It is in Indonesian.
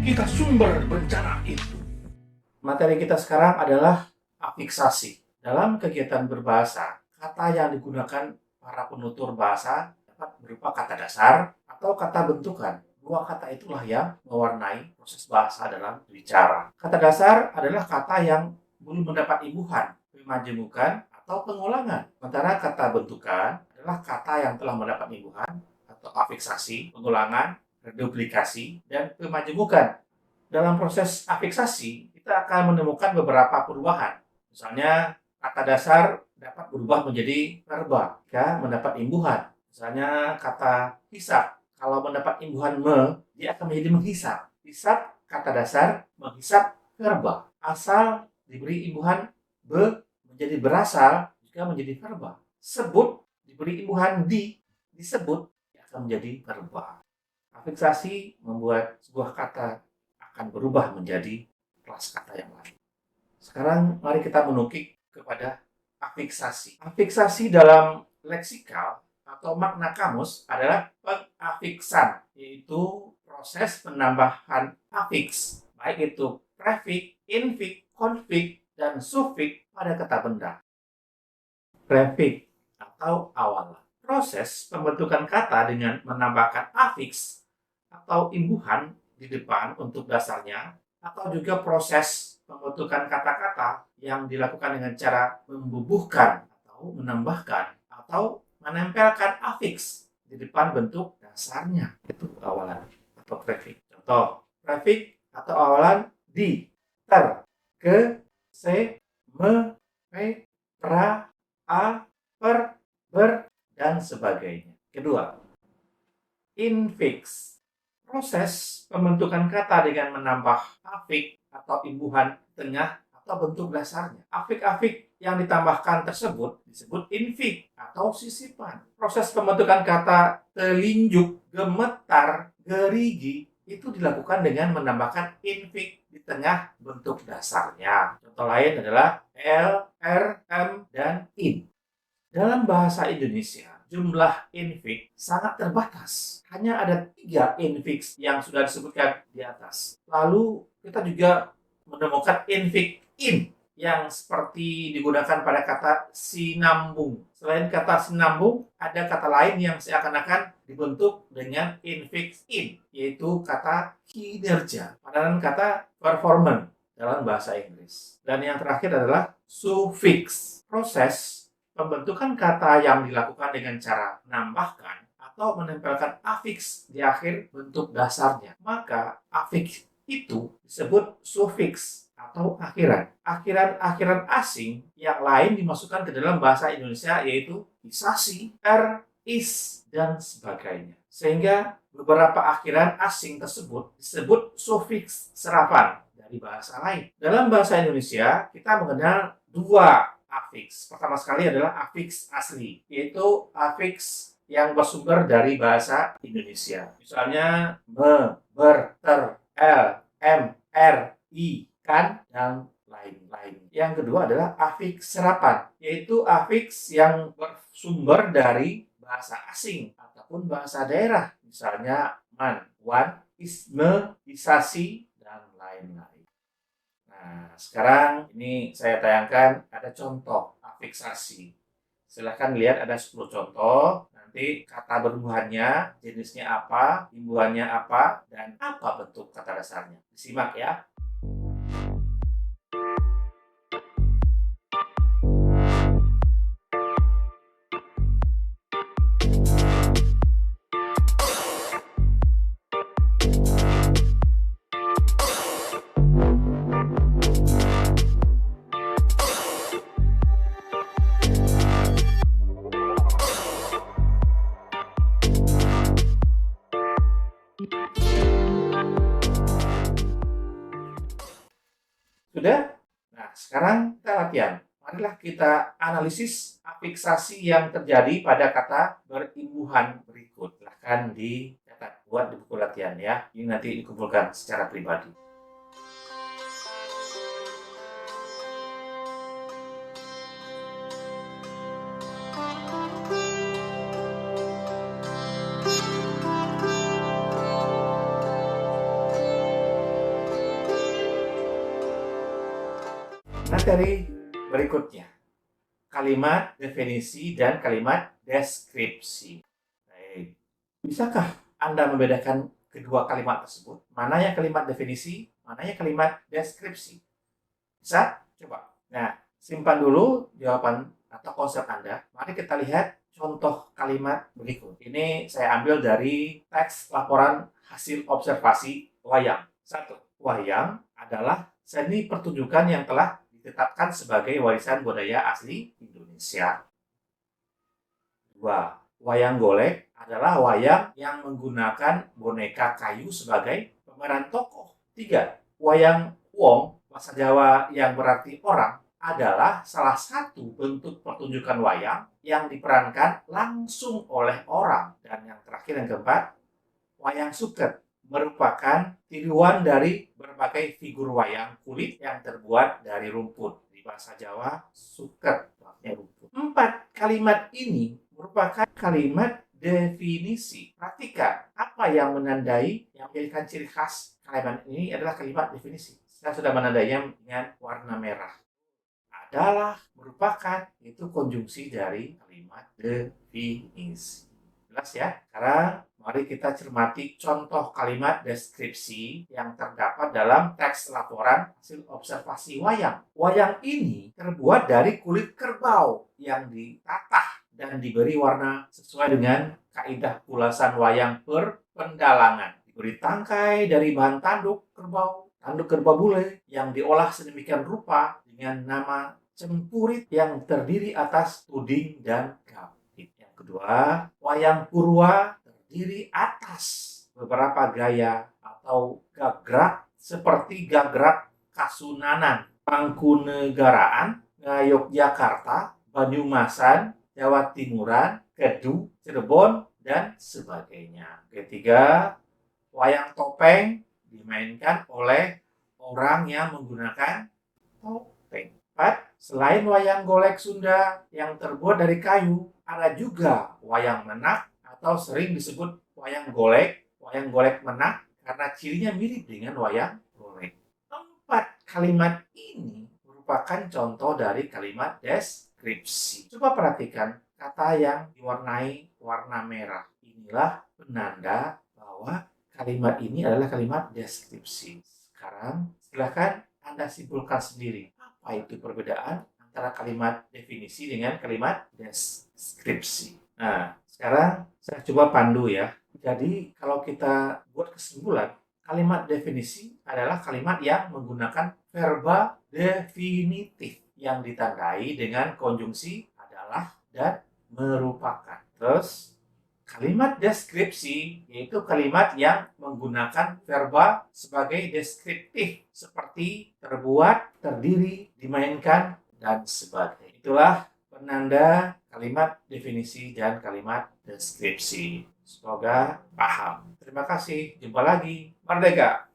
kita sumber bencana itu. Materi kita sekarang adalah afiksasi. Dalam kegiatan berbahasa, kata yang digunakan para penutur bahasa dapat berupa kata dasar atau kata bentukan. Dua kata itulah yang mewarnai proses bahasa dalam bicara. Kata dasar adalah kata yang belum mendapat imbuhan, pemajemukan, atau pengulangan. Sementara kata bentukan adalah kata yang telah mendapat imbuhan atau afiksasi, pengulangan, reduplikasi, dan pemajemukan. Dalam proses afiksasi, kita akan menemukan beberapa perubahan. Misalnya, kata dasar dapat berubah menjadi verba jika mendapat imbuhan. Misalnya, kata hisap. Kalau mendapat imbuhan dia akan menjadi menghisap. Hisap, kata dasar, menghisap, verba. Asal diberi imbuhan menjadi berasal jika menjadi verba. Sebut diberi imbuhan disebut akan menjadi verba. Afiksasi membuat sebuah kata akan berubah menjadi kelas kata yang lain. Sekarang mari kita menukik kepada afiksasi. Afiksasi dalam leksikal atau makna kamus adalah pengafiksan, yaitu proses penambahan afiks, baik itu prefik, infik, konfik, dan sufik pada kata benda. Prefik atau awalan. Proses pembentukan kata dengan menambahkan afiks atau imbuhan di depan untuk dasarnya, atau juga proses pembentukan kata-kata yang dilakukan dengan cara membubuhkan atau menambahkan atau menempelkan afiks di depan bentuk dasarnya, itu awalan atau prefik. Contoh, prefik atau awalan di, ter, ke, se, me, pe, pra, a, per, ber, dan sebagainya. Kedua, infiks. Proses pembentukan kata dengan menambah afik atau imbuhan tengah atau bentuk dasarnya. Afik-afik yang ditambahkan tersebut disebut infik atau sisipan. Proses pembentukan kata telinjuk, gemetar, gerigi itu dilakukan dengan menambahkan infik di tengah bentuk dasarnya. Contoh lain adalah l, r, m, dan in. Dalam bahasa Indonesia, jumlah infik sangat terbatas. Hanya ada 3 infik yang sudah disebutkan di atas. Lalu kita juga menemukan infik in yang seperti digunakan pada kata sinambung. Selain kata sinambung, ada kata lain yang seakan-akan dibentuk dengan infik in, yaitu kata kinerja. Padanan kata performance dalam bahasa Inggris. Dan yang terakhir adalah sufiks. Proses pembentukan kata yang dilakukan dengan cara menambahkan atau menempelkan afiks di akhir bentuk dasarnya. Maka afiks itu disebut sufiks atau akhiran. Akhiran-akhiran asing yang lain dimasukkan ke dalam bahasa Indonesia, yaitu isasi, is, dan sebagainya. Sehingga beberapa akhiran asing tersebut disebut sufiks serapan dari bahasa lain. Dalam bahasa Indonesia, kita mengenal 2 afiks. Pertama sekali adalah afiks asli, yaitu afiks yang bersumber dari bahasa Indonesia. Misalnya me, ber, ter, l, m, r, i, kan, dan lain-lain. Yang kedua adalah afiks serapan, yaitu afiks yang bersumber dari bahasa asing ataupun bahasa daerah. Misalnya man, wan, isme, isasi, dan lain-lain. Nah, sekarang ini saya tayangkan ada contoh afiksasi. Silahkan lihat ada 10 contoh. Nanti kata berbuahannya, jenisnya apa, imbuhannya apa, dan apa bentuk kata dasarnya. Disimak ya. Sudah? Nah, sekarang kita latihan. Marilah kita analisis afiksasi yang terjadi pada kata berimbuhan berikut. Silahkan dicatat, buat di buku latihan ya. Ini nanti dikumpulkan secara pribadi. Materi berikutnya, kalimat definisi dan kalimat deskripsi. Baik. Bisakah Anda membedakan kedua kalimat tersebut? Mana yang kalimat definisi, mana yang kalimat deskripsi? Bisa? Coba. Nah, simpan dulu jawaban atau konsep Anda. Mari kita lihat contoh kalimat berikut. Ini saya ambil dari teks laporan hasil observasi wayang. 1. Wayang adalah seni pertunjukan yang telah ditetapkan sebagai warisan budaya asli Indonesia. 2. Wayang golek adalah wayang yang menggunakan boneka kayu sebagai pemeran tokoh. 3. Wayang wong, bahasa Jawa yang berarti orang, adalah salah satu bentuk pertunjukan wayang yang diperankan langsung oleh orang. Dan yang terakhir, yang keempat, wayang suket merupakan tiruan dari berbagai figur wayang kulit yang terbuat dari rumput. Di bahasa Jawa, suket artinya rumput. 4 kalimat ini merupakan kalimat definisi. Perhatikan, apa yang menandai, yang menjadikan ciri khas kalimat ini adalah kalimat definisi. Saya sudah menandainya dengan warna merah. Adalah, merupakan, itu konjungsi dari kalimat definisi. Jelas ya? Sekarang mari kita cermati contoh kalimat deskripsi yang terdapat dalam teks laporan hasil observasi wayang. Wayang ini terbuat dari kulit kerbau yang ditatah dan diberi warna sesuai dengan kaidah pulasan wayang perpendalangan. Diberi tangkai dari bahan tanduk kerbau bule yang diolah sedemikian rupa dengan nama cempurit yang terdiri atas tuding dan gapit. Yang kedua, wayang purwa terdiri atas beberapa gaya atau gagrak seperti gagrak Kasunanan, Mangkunegaraan, Ngayogyakarta, Banyumasan, Jawa Timuran, Kedu, Cirebon, dan sebagainya. Ketiga, wayang topeng dimainkan oleh orang yang menggunakan topeng. 4. Selain wayang golek Sunda yang terbuat dari kayu, ada juga wayang menak atau sering disebut wayang golek menak karena cirinya mirip dengan wayang golek. 4 kalimat ini merupakan contoh dari kalimat deskripsi. Coba perhatikan kata yang diwarnai warna merah. Inilah penanda bahwa kalimat ini adalah kalimat deskripsi. Sekarang silakan Anda simpulkan sendiri. Apa itu perbedaan antara kalimat definisi dengan kalimat deskripsi? Nah, sekarang saya coba pandu ya. Jadi kalau kita buat kesimpulan, kalimat definisi adalah kalimat yang menggunakan verba definitif yang ditandai dengan konjungsi adalah dan merupakan. Terus kalimat deskripsi yaitu kalimat yang menggunakan verba sebagai deskriptif seperti terbuat, terdiri, dimainkan, dan sebagainya. Itulah penanda kalimat definisi dan kalimat deskripsi. Semoga paham. Terima kasih. Jumpa lagi. Merdeka!